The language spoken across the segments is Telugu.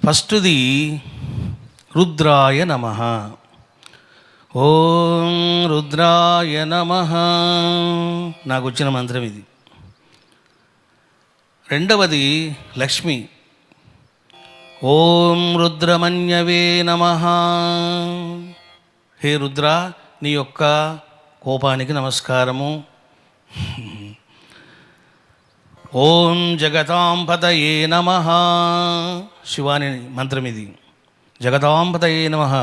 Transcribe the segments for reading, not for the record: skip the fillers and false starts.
ఫస్ట్ది రుద్రాయ నమః. ఓం రుద్రాయ నమః నాకు వచ్చిన మంత్రం ఇది. రెండవది లక్ష్మి. ఓం రుద్రమన్యవే నమః. హే రుద్ర, నీ యొక్క కోపానికి నమస్కారము. ఓం జగతాంపతయే నమః. శివాని మంత్రం ఇది. జగతాంపతయే నమః.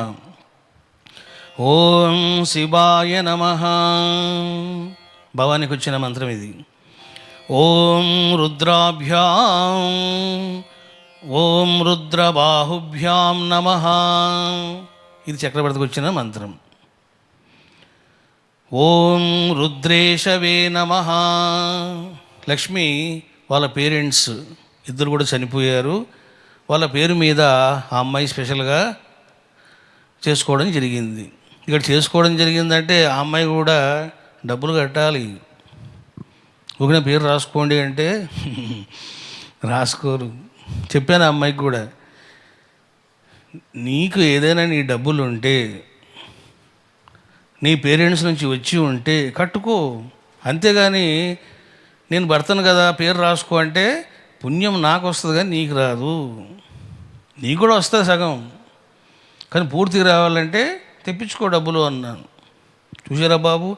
ఓం శివాయ నమః. భవానికి వచ్చిన మంత్రం ఇది. ఓం రుద్రాభ్యాం ఓం రుద్రబాహుభ్యాం నమః. ఇది చక్రవర్తికి వచ్చిన మంత్రం. ఓం రుద్రేశవే నమః. లక్ష్మి వాళ్ళ పేరెంట్స్ ఇద్దరు కూడా చనిపోయారు. వాళ్ళ పేరు మీద ఆ అమ్మాయి స్పెషల్గా చేసుకోవడం జరిగింది. ఇక్కడ చేసుకోవడం జరిగిందంటే ఆ అమ్మాయి కూడా డబ్బులు కట్టాలి. ఊరిన పేరు రాసుకోండి అంటే రాసుకోరు. చెప్పాను ఆ అమ్మాయికి కూడా, నీకు ఏదైనా నీ డబ్బులు ఉంటే, నీ పేరెంట్స్ నుంచి వచ్చి ఉంటే కట్టుకో, అంతేగాని నేను భర్తను కదా పేరు రాసుకో అంటే పుణ్యం నాకు వస్తుంది కానీ నీకు రాదు. నీకు కూడా వస్తుంది సగం, కానీ పూర్తిగా రావాలంటే తెప్పించుకో డబ్బులు అన్నాను. చూసారా బాబు,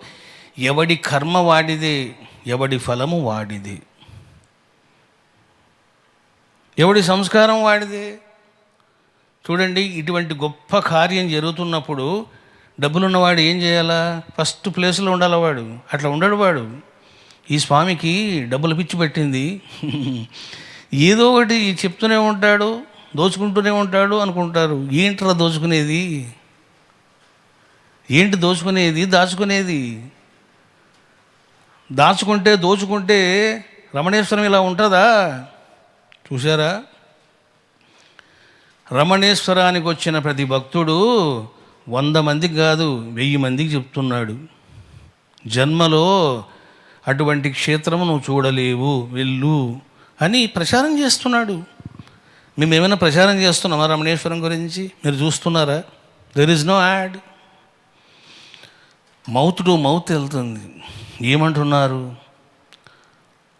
ఎవడి కర్మ వాడిదే, ఎవడి ఫలము వాడిదే, ఎవడి సంస్కారం వాడిదే. చూడండి, ఇటువంటి గొప్ప కార్యం జరుగుతున్నప్పుడు డబ్బులున్నవాడు ఏం చేయాలా? ఫస్ట్ ప్లేస్లో ఉండాలి వాడు. అట్లా ఉండడు వాడు. ఈ స్వామికి డబ్బులు పిచ్చి పెట్టింది, ఏదో ఒకటి చెప్తూనే ఉంటాడు, దోచుకుంటూనే ఉంటాడు అనుకుంటారు. ఏంట్రా దోచుకునేది? ఏంటి దోచుకునేది? దాచుకునేది. దాచుకుంటే దోచుకుంటే రమణేశ్వరం ఇలా ఉంటుందా? చూసారా, రమణేశ్వరానికి వచ్చిన ప్రతి భక్తుడు 100 మందికి కాదు 1000 మందికి చెప్తున్నాడు, జన్మలో అటువంటి క్షేత్రము నువ్వు చూడలేవు, వెళ్ళు అని ప్రచారం చేస్తున్నాడు. మేము ఏమైనా ప్రచారం చేస్తున్నామా రమణేశ్వరం గురించి? మీరు చూస్తున్నారా? There is no ad. Mouth to mouth వెళ్తుంది. ఏమంటున్నారు?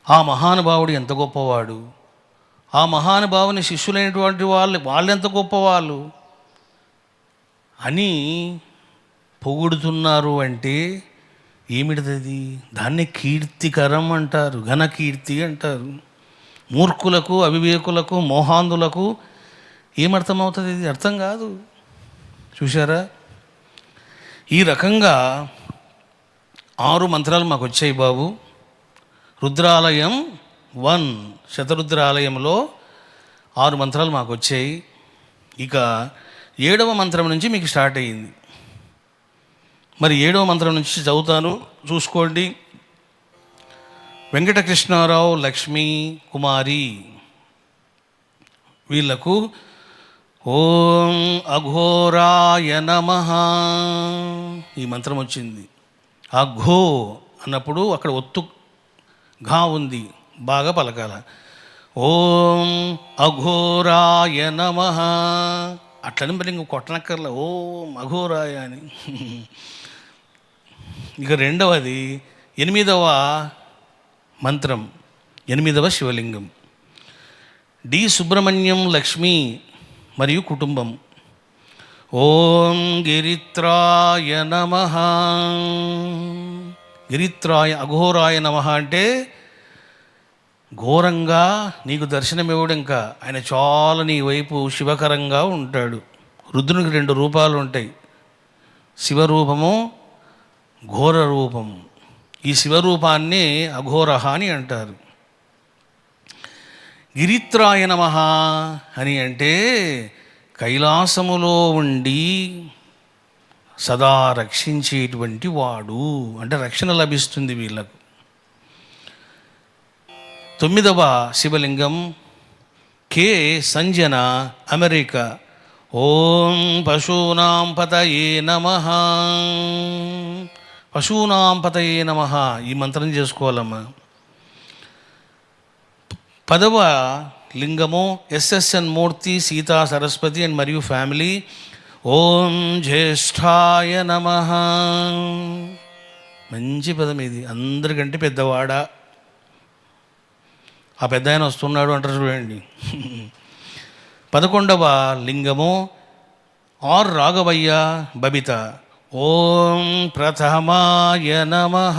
ఆ మహానుభావుడు ఎంత గొప్పవాడు, ఆ మహానుభావుని శిష్యులైనటువంటి వాళ్ళు ఎంత గొప్పవాళ్ళు అని పొగుడుతున్నారు. అంటే ఏమిటిది? దాన్ని కీర్తికరం అంటారు, ఘనకీర్తి అంటారు. మూర్ఖులకు, అవివేకులకు, మోహాంధులకు ఏమర్థమవుతుంది? ఇది అర్థం కాదు. చూసారా, ఈ రకంగా 6 మంత్రాలు మాకు వచ్చాయి బాబు. రుద్రాలయం 1 శతరుద్రాలయంలో 6 మంత్రాలు మాకు వచ్చాయి. ఇక 7వ మంత్రం నుంచి మీకు స్టార్ట్ అయ్యింది. మరి 7వ మంత్రం నుంచి చదువుతాను, చూసుకోండి. వెంకటకృష్ణారావు, లక్ష్మీ కుమారి వీళ్లకు ఓం అఘోరాయ నమః ఈ మంత్రం వచ్చింది. అఘో అన్నప్పుడు అక్కడ ఒత్తు ఘా ఉంది, బాగా పలకాల. ఓం అఘోరాయ నమః అట్లని మరి ఇంక కొట్టనక్కర్లా, ఓం అఘోరాయ అని. ఇక రెండవది 8వ మంత్రం, 8వ శివలింగం. డి సుబ్రహ్మణ్యం, లక్ష్మి మరియు కుటుంబం. ఓం గిరిత్రాయ నమః. గిరిత్రాయ అఘోరాయ నమః అంటే ఘోరంగా నీకు దర్శనం ఇవ్వడం. ఇంకా ఆయన చాలా నీ వైపు శివకరంగా ఉంటాడు. రుద్రునికి 2 రూపాలు ఉంటాయి, శివరూపము, ఘోర రూపము. ఈ శివరూపాన్ని అఘోరహ అని అంటారు. గిరిత్రాయ నమః అని అంటే కైలాసములో ఉండి సదా రక్షించేటువంటి వాడు అంటే రక్షణ లభిస్తుంది వీళ్ళకు. 9వ శివలింగం కే సంజన, అమెరికా. ఓం పశూనాం పతయే నమః. పశూనాం పతయే నమః ఈ మంత్రం చేసుకోవాలమ్మా. 10వ లింగము SSN Murthy, Sita Saraswati and మరియు ఫ్యామిలీ. ఓం జ్యేష్ఠాయ నమః. మంచి పదం ఇది. అందరికంటే పెద్దవాడా, ఆ పెద్ద ఆయన వస్తున్నాడు అంటారు చూడండి. 11వ లింగము ఆర్ రాఘవయ్య బబిత. ఓం ప్రథమాయ నమః.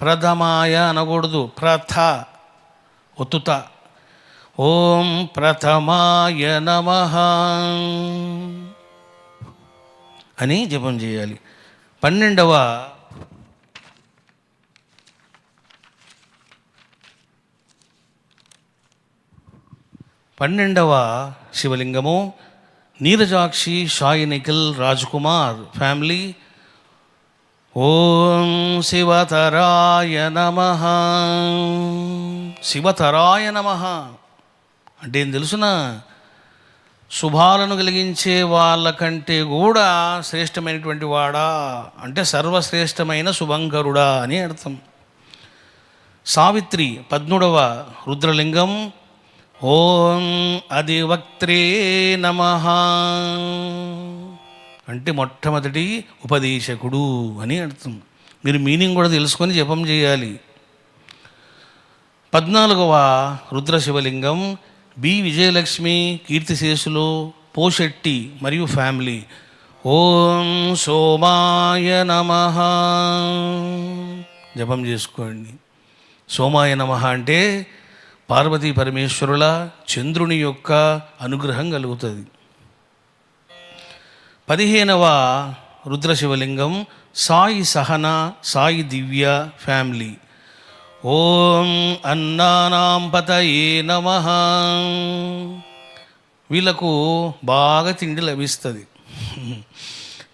ప్రథమాయ అనకూడదు, ఒత్తుత. ఓం ప్రథమాయ నమః అని జపం చేయాలి. 12వ శివలింగము నీరజాక్షి షాయి నిఖిల్ రాజ్కుమార్ ఫ్యామిలీ. ఓం శివతరాయ నమః. శివతరాయ నమః అంటే ఏం తెలుసునా, శుభాలను కలిగించే వాళ్ళకంటే కూడా శ్రేష్టమైనటువంటి వాడా అంటే సర్వశ్రేష్టమైన శుభంకరుడా అని అర్థం. సావిత్రి 13వ రుద్రలింగం. ఓం అధివక్త్రే నమః అంటే మొట్టమొదటి ఉపదేశకుడు అని అర్థం. మీరు మీనింగ్ కూడా తెలుసుకొని జపం చేయాలి. 14వ రుద్ర శివలింగం బి విజయలక్ష్మి కీర్తిశేషులు పోషెట్టి మరియు ఫ్యామిలీ. ఓం సోమాయ నమః జపం చేసుకోండి. సోమాయ నమః అంటే పార్వతీ పరమేశ్వరుల చంద్రుని యొక్క అనుగ్రహం కలుగుతుంది. 15వ రుద్ర శివలింగం సాయి సహన సాయి దివ్య ఫ్యామిలీ. ఓం అన్నానాం పతయే నమః. వీళ్ళకు బాగా తిండి లభిస్తుంది.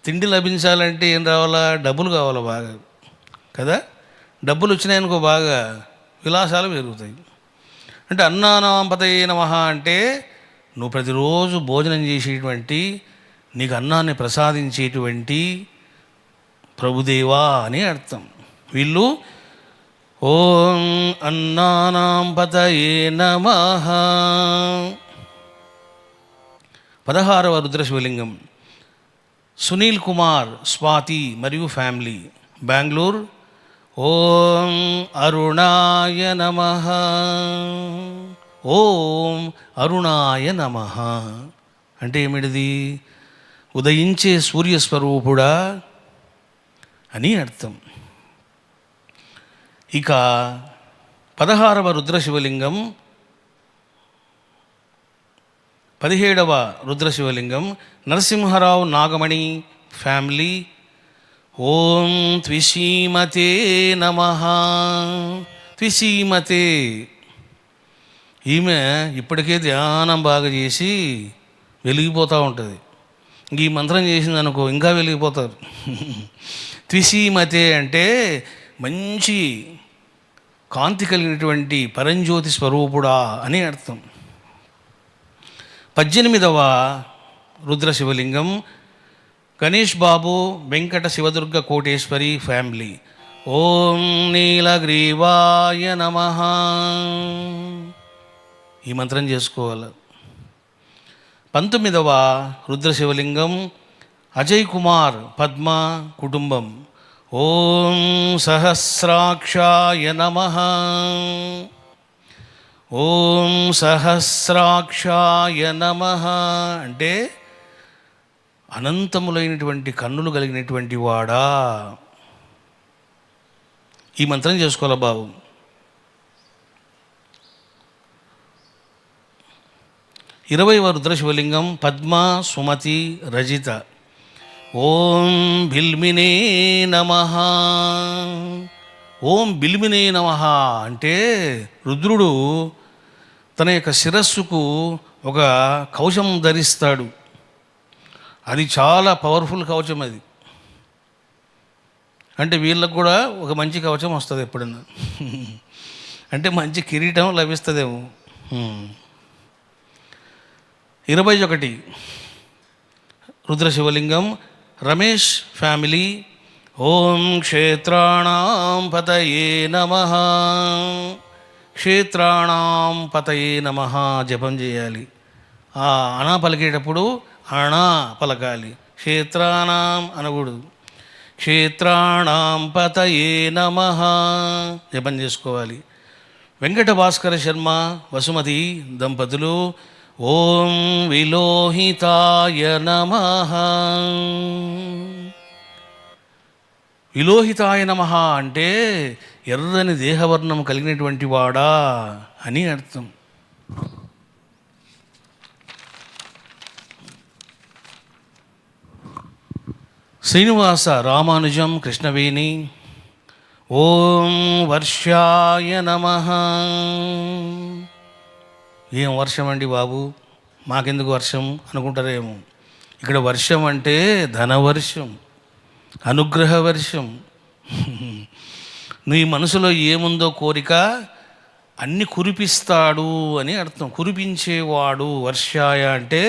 తిండి లభించాలంటే ఏం రావాలా, డబ్బులు కావాలా బాగా కదా. డబ్బులు వచ్చినాయనుకో బాగా విలాసాలు పెరుగుతాయి. అంటే అన్నానాం పతయే నమః అంటే నువ్వు ప్రతిరోజు భోజనం చేసేటువంటి, నీకు అన్నాన్ని ప్రసాదించేటువంటి ప్రభుదేవా అని అర్థం. వీళ్ళు ఓం అన్నానాం పతయే నమః. 16వ రుద్ర శివలింగం సునీల్ కుమార్ స్వాతి మరియు ఫ్యామిలీ బెంగళూరు. ఓం అరుణాయ నమః. ఓం అరుణాయ నమః అంటే ఏమిటిది, ఉదయించే సూర్యస్వరూపుడా అని అర్థం. ఇక 16వ రుద్ర శివలింగం 17వ రుద్ర శివలింగం నరసింహరావు నాగమణి ఫ్యామిలీ. ఓం త్విషీమతే నమః. త్విషీమతే ఈమె ఇప్పటికే ధ్యానం బాగా చేసి వెలిగిపోతూ ఉంటుంది. ఈ మంత్రం చేసిందనుకో ఇంకా వెలిగిపోతారు. త్విషీమతే అంటే మంచి కాంతి కలిగినటువంటి పరంజ్యోతి స్వరూపుడా అని అర్థం. 18వ రుద్ర శివలింగం గణేష్ బాబు వెంకట శివదుర్గ కోటేశ్వరి ఫ్యామిలీ. ఓం నీలగ్రీవాయ నమః ఈ మంత్రం చేసుకోవాలి. 19వ రుద్ర శివలింగం అజయ్ కుమార్ పద్మ కుటుంబం. ఓం సహస్రాక్షాయ నమః. ఓం సహస్రాక్షాయ నమః అంటే అనంతములైనటువంటి కన్నులు కలిగినటువంటి వాడా. ఈ మంత్రం చేసుకోవాలి బాబు. 20వ రుద్ర శివలింగం పద్మ సుమతి రజిత. ఓం బిల్మినే నమః. ఓం బిల్మినే నమః అంటే రుద్రుడు తన యొక్క శిరస్సుకు ఒక కవచం ధరిస్తాడు. అది చాలా పవర్ఫుల్ కవచం. అది అంటే వీళ్ళకు కూడా ఒక మంచి కవచం వస్తుంది ఎప్పుడన్నా. అంటే మంచి కిరీటం లభిస్తుందేమో. 21 రుద్ర శివలింగం రమేష్ ఫ్యామిలీ. ఓం క్షేత్రాణాం పతయే నమః. క్షేత్రాణం పతయే నమః జపం చేయాలి. ఆ అనా పలికేటప్పుడు అణా పలకాలి, క్షేత్రాణం అనకూడదు. క్షేత్రాణం పతయే నమః జపం చేసుకోవాలి. వెంకట భాస్కర శర్మ వసుమతి దంపతులు ఓం విలోహితాయ నమః. విలోహితాయ నమః అంటే ఎర్రని దేహవర్ణం కలిగినటువంటి వాడా అని అర్థం. శ్రీనివాస రామానుజం కృష్ణవేణి ఓం వర్షాయ నమః. ఏం వర్షం అండి బాబు, మాకెందుకు వర్షం అనుకుంటారేమో. ఇక్కడ వర్షం అంటే ధనవర్షం, అనుగ్రహ వర్షం. నీ మనసులో ఏముందో కోరిక అన్ని కురిపిస్తాడు అని అర్థం. కురిపించేవాడు. వర్షాయ అంటే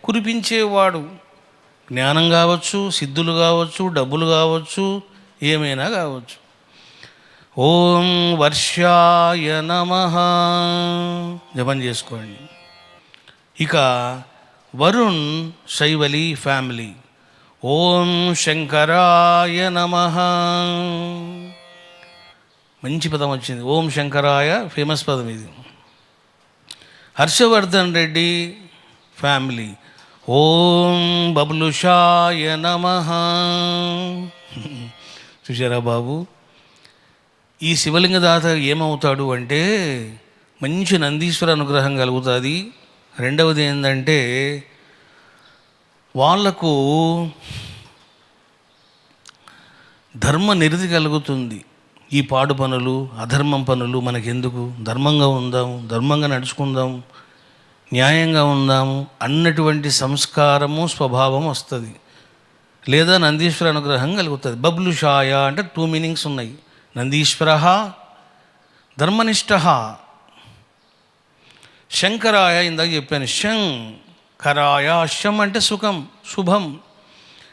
కురిపించేవాడు. జ్ఞానం కావచ్చు, సిద్ధులు కావచ్చు, డబ్బులు కావచ్చు, ఏమైనా కావచ్చు. ఓం వర్షాయ నమః జపం చేసుకోండి. ఇక వరుణ్ శైవలి ఫ్యామిలీ ఓం శంకరాయ నమః. మంచి పదం వచ్చింది, ఓం శంకరాయ, ఫేమస్ పదం ఇది. హర్షవర్ధన్ రెడ్డి ఫ్యామిలీ ఓం బబ్లుషాయ నమః. చూసారా బాబు, ఈ శివలింగదాత ఏమవుతాడు అంటే మంచి నందీశ్వర అనుగ్రహం కలుగుతుంది. రెండవది ఏంటంటే వాళ్లకు ధర్మ నిరతి కలుగుతుంది. ఈ పాడు పనులు, అధర్మం పనులు మనకెందుకు, ధర్మంగా ఉందాము, ధర్మంగా నడుచుకుందాం, న్యాయంగా ఉందాము అన్నటువంటి సంస్కారము, స్వభావం వస్తుంది. లేదా నందీశ్వర అనుగ్రహం కలుగుతుంది. బబ్లుషాయ అంటే 2 మీనింగ్స్ ఉన్నాయి. నందీశ్వర, ధర్మనిష్ట. శంకరాయ ఇందాక చెప్పాను, శంకరాయ. శం అంటే సుఖం, శుభం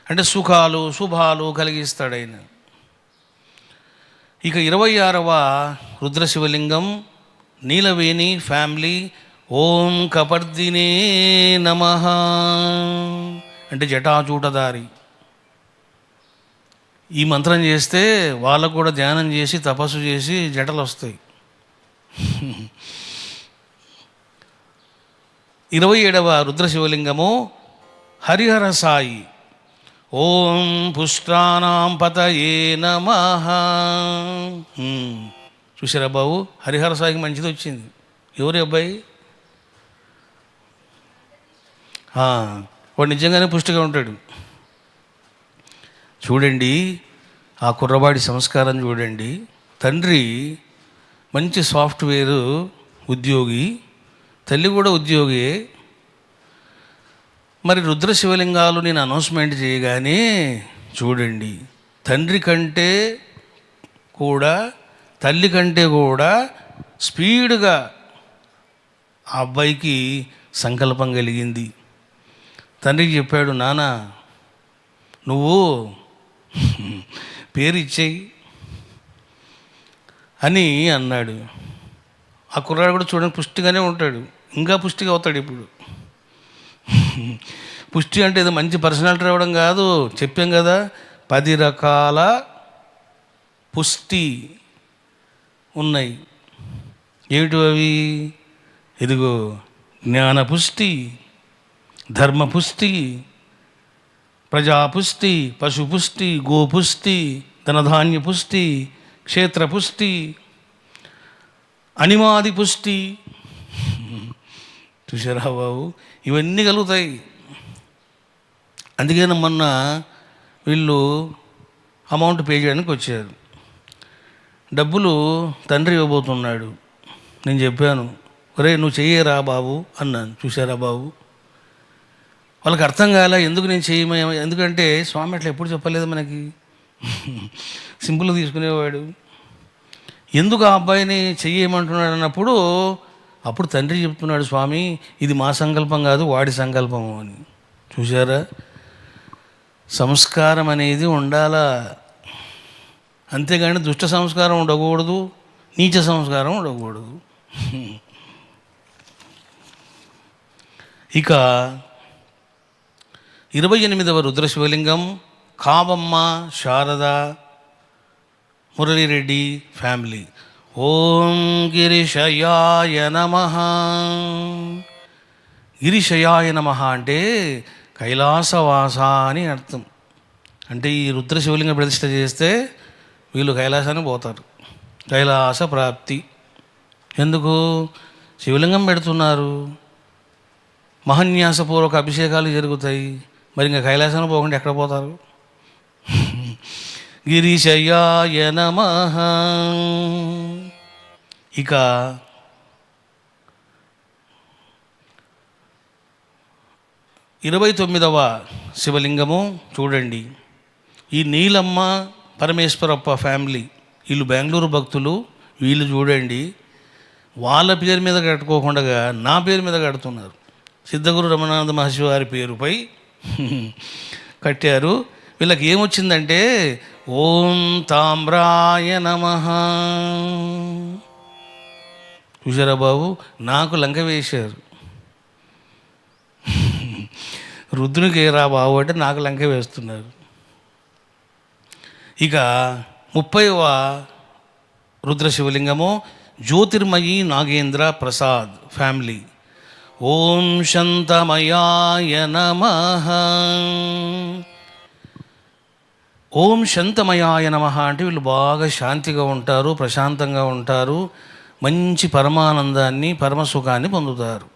అంటే సుఖాలు, శుభాలు కలిగిస్తాడు ఆయన. ఇక 26వ రుద్రశివలింగం నీలవేణి ఫ్యామిలీ ఓం కపర్దినే నమః అంటే జటాచూటధారి. ఈ మంత్రం చేస్తే వాళ్ళకు కూడా ధ్యానం చేసి తపస్సు చేసి జటలు వస్తాయి. 27వ రుద్రశివలింగము హరిహర సాయి ఓం పుష్టానాం పతయే నమః. చూసారా బాబు, హరిహర సాయికి మంచిది వచ్చింది. ఎవరి అబ్బాయి? వాడు నిజంగానే పుష్టిగా ఉంటాడు. చూడండి ఆ కుర్రవాడి సంస్కారం చూడండి. తండ్రి మంచి సాఫ్ట్వేరు ఉద్యోగి, తల్లి కూడా ఉద్యోగి. మరి రుద్ర శివలింగాలు నేను అనౌన్స్మెంట్ చేయగానే చూడండి, తండ్రి కంటే కూడా తల్లి కంటే కూడా స్పీడ్గా ఆ అబ్బాయికి సంకల్పం కలిగింది. తండ్రికి చెప్పాడు, నాన్న నువ్వు పేరు ఇచ్చేయి అని అన్నాడు. ఆ కుర్రాడు కూడా చూడండి పుష్టిగానే ఉంటాడు, ఇంకా పుష్టిగా అవుతాడు. ఇప్పుడు పుష్టి అంటే ఏదో మంచి పర్సనాలిటీ రావడం కాదు. చెప్పాం కదా 10 రకాల పుష్టి ఉన్నాయి. ఏమిటి అవి? ఇదిగో జ్ఞాన పుష్టి, ధర్మ పుష్టి, ప్రజాపుష్టి, పశుపుష్టి, గోపుష్టి, ధనధాన్య పుష్టి, క్షేత్ర పుష్టి, అనిమాది పుష్టి. చూసారా బాబు, ఇవన్నీ కలుగుతాయి. అందుకని మొన్న వీళ్ళు అమౌంట్ పే చేయడానికి వచ్చారు. డబ్బులు తండ్రి ఇవ్వబోతున్నాడు. నేను చెప్పాను, ఒరే నువ్వు చెయ్యరా బాబు అన్నాను. చూసారా బాబు, వాళ్ళకి అర్థం కాలే ఎందుకు నేను చేయమో. ఎందుకంటే స్వామి అట్లా ఎప్పుడు చెప్పలేదు మనకి, సింపుల్గా తీసుకునేవాడు. ఎందుకు ఆ అబ్బాయిని చెయ్యమంటున్నాడు అన్నప్పుడు అప్పుడు తండ్రి చెప్తున్నాడు, స్వామి ఇది మా సంకల్పం కాదు వాడి సంకల్పము అని. చూసారా, సంస్కారం అనేది ఉండాలా, అంతేగాని దుష్ట సంస్కారం ఉండకూడదు, నీచ సంస్కారం ఉండకూడదు. ఇక 28వ రుద్రశివలింగం కావమ్మ శారద మురళిరెడ్డి ఫ్యామిలీ. ఓం గిరిశయాయ నమః. గిరిశయాయ నమః అంటే కైలాసవాస అని అర్థం. అంటే ఈ రుద్రశివలింగ ప్రతిష్ఠ చేస్తే వీళ్ళు కైలాసానికి పోతారు, కైలాస ప్రాప్తి. ఎందుకు? శివలింగం పెడుతున్నారు, మహన్యాసపూర్వక అభిషేకాలు జరుగుతాయి, మరి ఇంకా కైలాసానికి పోకుండా ఎక్కడ పోతారు? గిరిశయాయ నమః. ఇక 29వ శివలింగము చూడండి. ఈ నీలమ్మ పరమేశ్వరప్ప ఫ్యామిలీ, వీళ్ళు బెంగళూరు భక్తులు. వీళ్ళు చూడండి, వాళ్ళ పేరు మీద కట్టుకోకుండా నా పేరు మీద కడుతున్నారు. సిద్ధగురు రమణానంద మహర్షి వారి పేరుపై కట్టారు. వీళ్ళకి ఏమొచ్చిందంటే ఓం తామ్రాయ నమః. చూసారా బాబు, నాకు లంక వేశారు. రుద్రునికి రా బాబు అంటే నాకు లంక వేస్తున్నారు. ఇక 30వ రుద్రశివలింగము జ్యోతిర్మయి నాగేంద్ర ప్రసాద్ ఫ్యామిలీ. ఓం శాంతమయాయ నమః. ఓం శాంతమయాయ నమః అంటే వీళ్ళు బాగా శాంతిగా ఉంటారు, ప్రశాంతంగా ఉంటారు, మంచి పరమానందాన్ని పరమసుఖాన్ని పొందుతారు.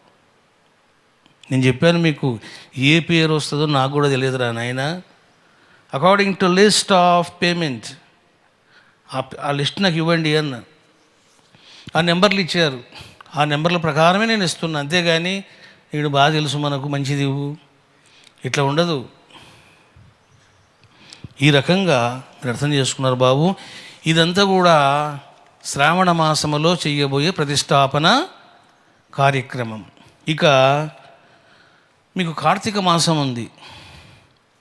నేను చెప్పాను మీకు ఏ పేరు వస్తుందో నాకు కూడా తెలియదురా నాయన. According to list of payment, ఆ లిస్ట్ నాకు ఇవ్వండి అన్న. ఆ నెంబర్లు ఇచ్చారు, ఆ నెంబర్ల ప్రకారమే నేను ఇస్తున్నా. అంతేగాని వీడు బాగా తెలుసు మనకు మంచిది ఇవ్వు, ఇట్లా ఉండదు. ఈ రకంగా మీరు అర్థం చేసుకున్నారు బాబు. ఇదంతా కూడా శ్రావణ మాసములో చెయ్యబోయే ప్రతిష్టాపన కార్యక్రమం. ఇక మీకు కార్తీక మాసం ఉంది.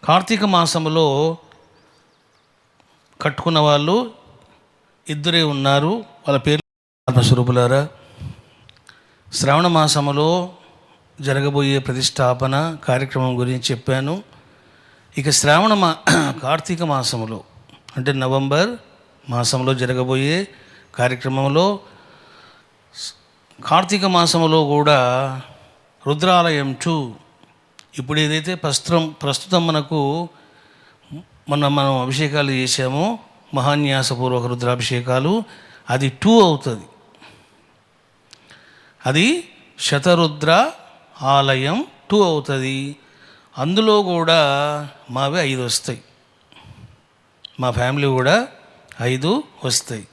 కార్తీక మాసములో కట్టుకున్న వాళ్ళు ఇద్దరే ఉన్నారు. వాళ్ళ పేరు ఆత్మస్వరూపులారా. శ్రావణ మాసములో జరగబోయే ప్రతిష్టాపన కార్యక్రమం గురించి చెప్పాను. ఇక కార్తీక మాసములో అంటే నవంబర్ మాసంలో జరగబోయే కార్యక్రమంలో కార్తీక మాసములో కూడా రుద్రాలయం 2, ఇప్పుడు ఏదైతే ప్రస్తుతం మనం అభిషేకాలు చేసామో మహాన్యాసపూర్వక రుద్రాభిషేకాలు, అది 2 అవుతుంది. అది శతరుద్ర ఆలయం 2 అవుతుంది. అందులో కూడా మావి 5 వస్తాయి, మా ఫ్యామిలీ కూడా 5 వస్తాయి.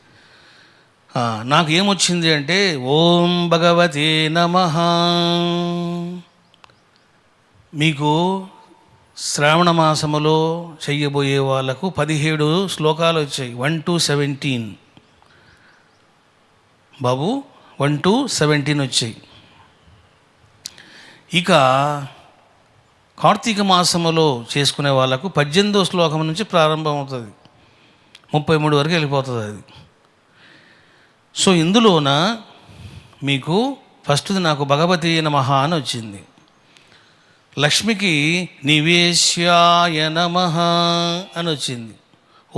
నాకు ఏమొచ్చింది అంటే ఓం భగవతే నమః. మీకు శ్రావణ మాసములో చెయ్యబోయే వాళ్ళకు 17 శ్లోకాలు వచ్చాయి. 1 to 17 బాబు, 1 to 17 వచ్చాయి. ఇక కార్తీక మాసములో చేసుకునే వాళ్ళకు 18వ శ్లోకం నుంచి ప్రారంభం అవుతుంది, 33 వరకు వెళ్ళిపోతుంది అది. సో ఇందులోన మీకు ఫస్ట్ది నాకు భగవతి నమః అని వచ్చింది. లక్ష్మికి నివేశ్యాయ నమః అని వచ్చింది.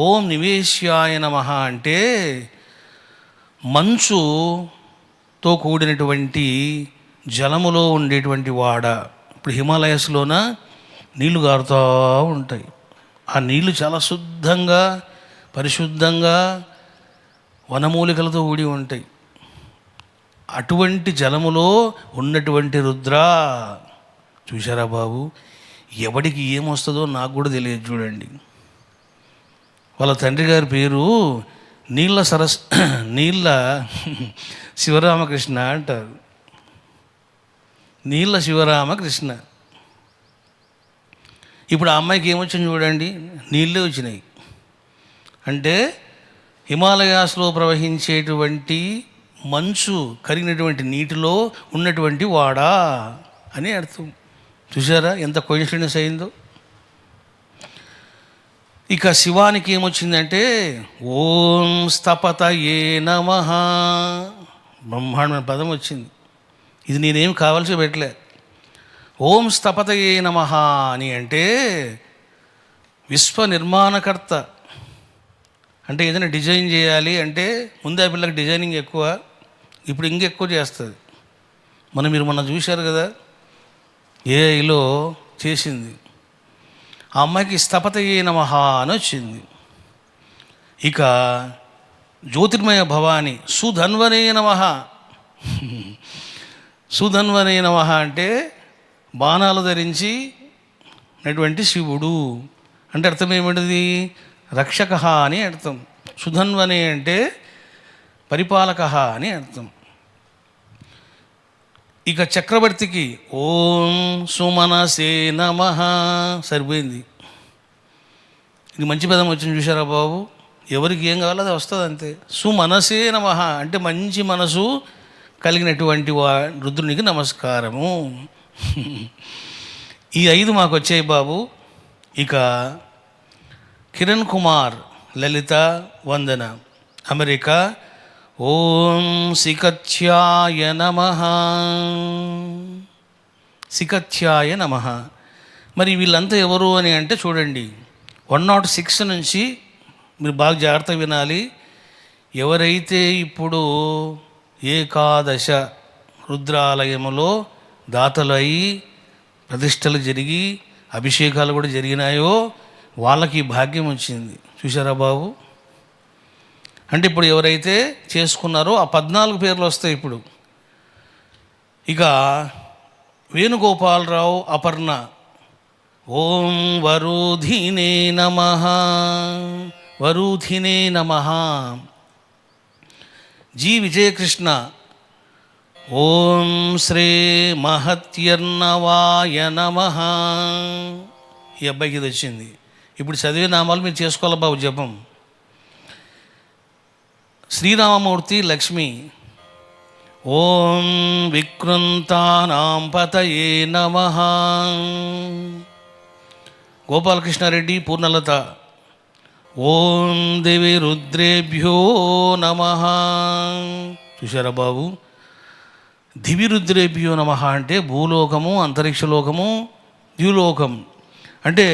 ఓం నివేశ్యాయ నమః అంటే మంచుతో కూడినటువంటి జలములో ఉండేటువంటి వాడ. ఇప్పుడు హిమాలయస్లోన నీళ్లు గారుతూ ఉంటాయి. ఆ నీళ్లు చాలా శుద్ధంగా పరిశుద్ధంగా వనమూలికలతో కూడి ఉంటాయి. అటువంటి జలములో ఉన్నటువంటి రుద్ర. చూశారా బాబు, ఎవడికి ఏమొస్తుందో నాకు కూడా తెలియదు. చూడండి, వాళ్ళ తండ్రి గారి పేరు నీళ్ళ శివరామకృష్ణ అంటారు. నీళ్ళ శివరామకృష్ణ. ఇప్పుడు ఆ అమ్మాయికి ఏమొచ్చింది చూడండి, నీళ్ళే వచ్చినాయి. అంటే హిమాలయాస్లో ప్రవహించేటువంటి మంచు కరిగినటువంటి నీటిలో ఉన్నటువంటి వాడా అని అర్థం. చూసారా ఎంత కోయిన్సిడెన్స్ అయిందో. ఇక శివానికి ఏమొచ్చిందంటే ఓం స్థపతయే నమః. బ్రహ్మాండమైన పదం వచ్చింది. ఇది నేనేం కావాల్సి పెట్టలే. ఓం స్థపతయే నమః అని అంటే విశ్వ నిర్మాణకర్త. అంటే ఏదైనా డిజైన్ చేయాలి అంటే ముందే ఆ పిల్లకి డిజైనింగ్ ఎక్కువ, ఇప్పుడు ఇంకెక్కువ చేస్తుంది. మీరు మొన్న చూశారు కదా, ఏఐలో చేసింది. ఆ అమ్మాయికి స్థపతయే నమః అని వచ్చింది. ఇక జ్యోతిర్మయ భవాని సుధన్వనే నమః. సుధన్వనే నమః అంటే బాణాలు ధరించి నటువంటి శివుడు అంటే అర్థం ఏమిటిది? రక్షక అని అర్థం. సుధన్వనే అంటే పరిపాలక అని అర్థం. ఇక చక్రవర్తికి ఓం సుమనసే నమః సరిపోయింది. ఇది మంచి పదం వచ్చింది చూసారా బాబు. ఎవరికి ఏం కావాలో అది వస్తుంది అంతే. సుమనసే నమః అంటే మంచి మనసు కలిగినటువంటి రుద్రునికి నమస్కారము. ఈ 5 మాకు వచ్చాయి బాబు. ఇక కిరణ్ కుమార్ లలిత వందన అమెరికా ఓం సికత్యాయ నమః. సికత్యాయ నమః. మరి వీళ్ళంతా ఎవరు అని అంటే చూడండి, 106 నుంచి మీరు బాగా జాగ్రత్తగా వినాలి. ఎవరైతే ఇప్పుడు ఏకాదశ రుద్రాలయములో దాతలు అయి ప్రతిష్టలు జరిగి అభిషేకాలు కూడా జరిగినాయో వాళ్ళకి భాగ్యం వచ్చింది. చూసారా బాబు. అంటే ఇప్పుడు ఎవరైతే చేసుకున్నారో ఆ 14 పేర్లు వస్తాయి ఇప్పుడు. ఇక వేణుగోపాలరావు అపర్ణ ఓం వరుధినే నమః. వరుధినే నమః. జి విజయకృష్ణ ఓం శ్రీ మహత్యర్ణవాయ నమః. ఈ అబ్బాయికి ఇది వచ్చింది. ఇప్పుడు చదివే నామాలు మీరు చేసుకోవాలి బాబు జపం. శ్రీరామమూర్తి లక్ష్మి ఓం వికృంతానాం పతయే నమః. గోపాలకృష్ణారెడ్డి పూర్ణలత ఓం దేవి రుద్రేభ్యో నమః. చూసారా బాబు. దివి రుద్రేభ్యో నమః అంటే భూలోకము, అంతరిక్షలోకము, ద్యులోకం అంటే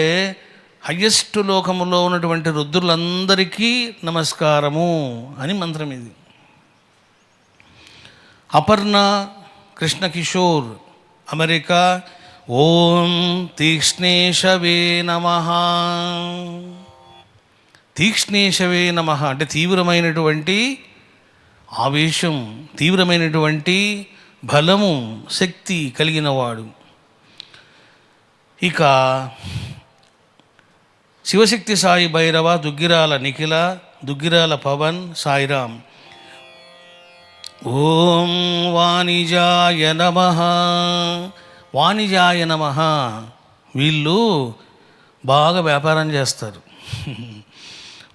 హయ్యెస్ట్ లోకములో ఉన్నటువంటి రుద్రులందరికీ నమస్కారము అని మంత్రం ఇది. అపర్ణ కృష్ణకిషోర్ అమెరికా ఓం తీక్ష్ణేశవే నమః. తీక్ష్ణేశవే నమః అంటే తీవ్రమైనటువంటి ఆవేశం, తీవ్రమైనటువంటి బలము, శక్తి కలిగినవాడు. ఇక శివశక్తి సాయి భైరవ దుగ్గిరాల నిఖిల, దుగ్గిరాల పవన్, సాయిరామ్ ఓం వాణిజాయ నమః. వాణిజాయ నమః. వీళ్ళు బాగా వ్యాపారం చేస్తారు.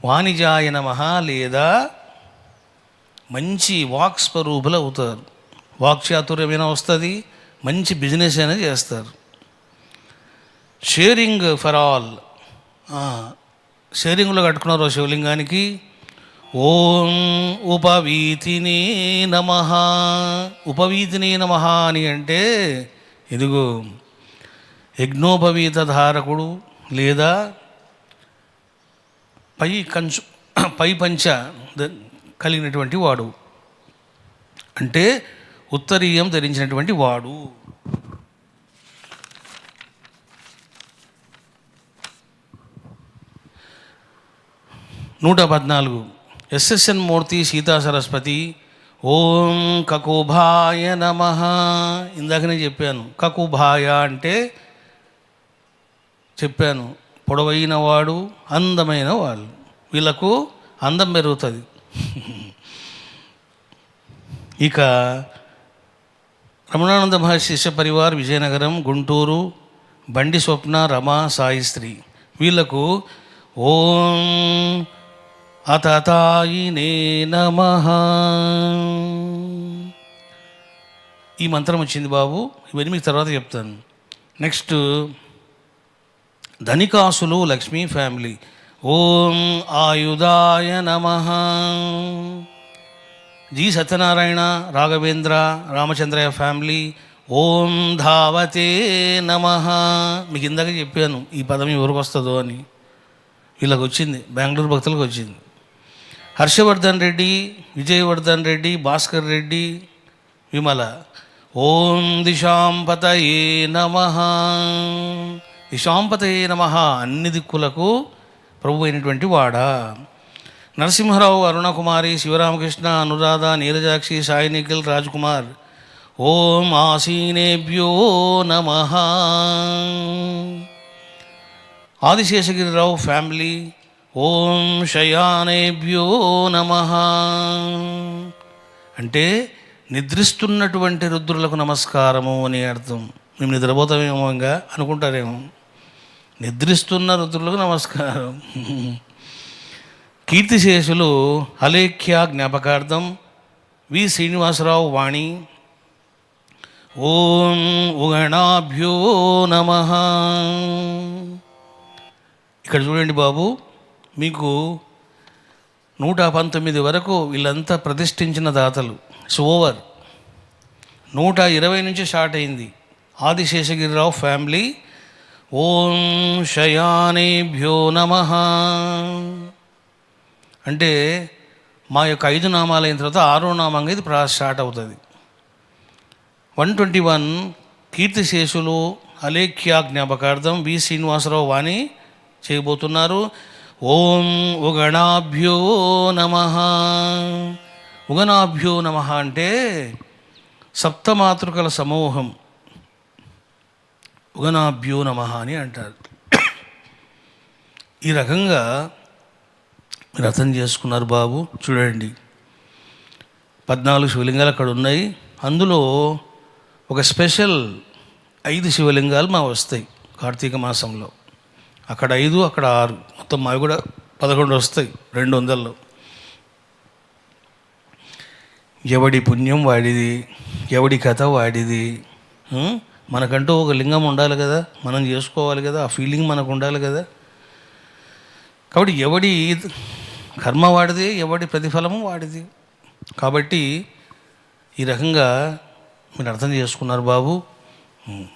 వాణిజాయ నమః లేదా మంచి వాక్ స్వరూపులు అవుతారు. వాక్చాతుర్యమైనా వస్తుంది, మంచి బిజినెస్ అయినా చేస్తారు. Sharing for all. షేరింగ్లో కట్టుకున్నారు శివలింగానికి. ఓం ఉపవీతినే నమః. ఉపవీతినే నమః అని అంటే ఇదిగో యజ్ఞోపవీత ధారకుడు లేదా పై పంచ కలిగినటువంటి వాడు అంటే ఉత్తరీయం ధరించినటువంటి వాడు. నూట 14 ఎస్ఎస్ఎన్ మూర్తి సీతా సరస్వతి ఓం కకుభాయ నమః. ఇందాకనే చెప్పాను, కకుభాయ అంటే చెప్పాను పొడవైన వాడు, అందమైన వాళ్ళు. వీళ్ళకు అందం పెరుగుతుంది. ఇక రమణానంద మహర్షి శిష్య పరివార్ విజయనగరం గుంటూరు బండి స్వప్న రమ సాయిశ్రీ. వీళ్ళకు ఓం అతతాయినే నమః. ఈ మంత్రం వచ్చింది బాబు. ఇవన్నీ మీకు తర్వాత చెప్తాను. నెక్స్ట్ ధనికాసులు లక్ష్మీ ఫ్యామిలీ ఓం ఆయుధాయ నమః. జి సత్యనారాయణ, రాఘవేంద్ర, రామచంద్రయ్య ఫ్యామిలీ, ఓం ధావతే నమః. మీకు ఇందాక చెప్పాను ఈ పదం ఎవరికి వస్తుందో అని. వీళ్ళకి వచ్చింది, బెంగళూరు భక్తులకు వచ్చింది. హర్షవర్ధన్ రెడ్డి, విజయవర్ధన్ రెడ్డి, భాస్కర్ రెడ్డి, విమల, ఓం దిశాంపతయే నమః. దిశాంపతయే నమః, అన్ని దిక్కులకు ప్రభు అయినటువంటి వాడా. నరసింహరావు, అరుణకుమారి, శివరామకృష్ణ, అనురాధ, నీరజాక్షి, సాయి నిఖిల్, రాజ్ కుమార్, ఓం ఆసీనేభ్యో నమః. ఆదిశేషగిరిరావు ఫ్యామిలీ, ఓం శయానేభ్యో నమః. అంటే నిద్రిస్తున్నటువంటి రుద్రులకు నమస్కారము అని అర్థం. మేము నిద్రపోతామేమో ఇంకా అనుకుంటారేమో. నిద్రిస్తున్న రుద్రులకు నమస్కారం. కీర్తిశేషులు అలేఖ్య జ్ఞాపకార్థం వి శ్రీనివాసరావు వాణి, ఓం ఉగణాభ్యో నమః. ఇక్కడ చూడండి బాబు, మీకు 119 వరకు వీళ్ళంతా ప్రతిష్ఠించిన దాతలు. It's over. 120 నుంచి స్టార్ట్ అయింది. ఆదిశేషగిరిరావు ఫ్యామిలీ, ఓం శయానేభ్యో నమః. అంటే మా యొక్క 5 నామాలు అయిన తర్వాత 6వ నామంగా ఇది స్టార్ట్ అవుతుంది. 121 కీర్తిశేషులు అలేఖ్య జ్ఞాపకార్థం వి శ్రీనివాసరావు వాణి చేయబోతున్నారు. ఓం ఉగణాభ్యో నమః. ఉగణాభ్యో నమః అంటే సప్తమాతృకల సమూహం. ఉగణాభ్యో నమః అని అంటారు. ఈ రకంగా మీరు అర్థం చేసుకున్నారు బాబు. చూడండి, 14 శివలింగాలు అక్కడ ఉన్నాయి. అందులో ఒక స్పెషల్ 5 శివలింగాలు మా వస్తాయి కార్తీక మాసంలో. అక్కడ 5, అక్కడ 6, మొత్తం మావి కూడా 11 వస్తాయి 200లో. ఎవడి పుణ్యం వాడిది, ఎవడి కథ వాడిది. మనకంటూ ఒక లింగం ఉండాలి కదా, మనం చేసుకోవాలి కదా, ఆ ఫీలింగ్ మనకు ఉండాలి కదా. కాబట్టి ఎవడి కర్మ వాడిది, ఎవడి ప్రతిఫలము వాడిది. కాబట్టి ఈ రకంగా మీరు అర్థం చేసుకున్నారు బాబు.